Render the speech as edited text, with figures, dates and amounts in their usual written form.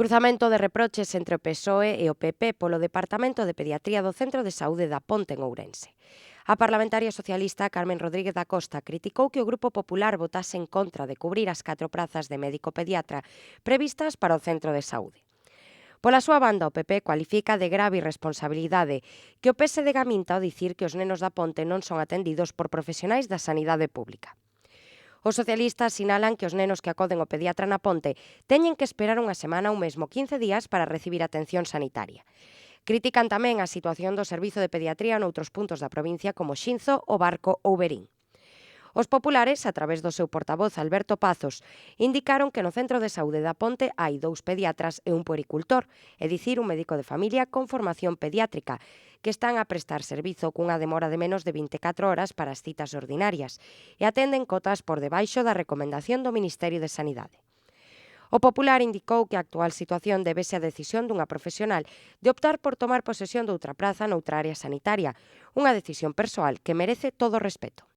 Cruzamento de reproches entre o PSOE e o PP polo Departamento de Pediatría do Centro de Saúde da Ponte en Ourense. A parlamentaria socialista Carmen Rodríguez da Costa criticou que o Grupo Popular votase en contra de cubrir as 4 prazas de médico pediatra previstas para o centro de saúde. Pola súa banda, o PP cualifica de grave irresponsabilidade que o PSD gaminta ao dicir que os nenos da Ponte non son atendidos por profesionais da sanidade pública. Os socialistas sinalan que os nenos que acoden ao pediatra na Ponte teñen que esperar unha semana ou mesmo 15 días para recibir atención sanitaria. Critican tamén a situación do servizo de pediatría noutros puntos da provincia como Xinzo, O Barco ou Verín. Os populares, a través do seu portavoz Alberto Pazos, indicaron que no Centro de Saúde da Ponte hai 2 pediatras e un puericultor, é dicir, un médico de familia con formación pediátrica, que están a prestar servizo cunha demora de menos de 24 horas para as citas ordinarias e atenden cotas por debaixo da recomendación do Ministerio de Sanidade. O Popular indicou que a actual situación débese á decisión dunha profesional de optar por tomar posesión doutra praza noutra área sanitaria, unha decisión persoal que merece todo o respeto.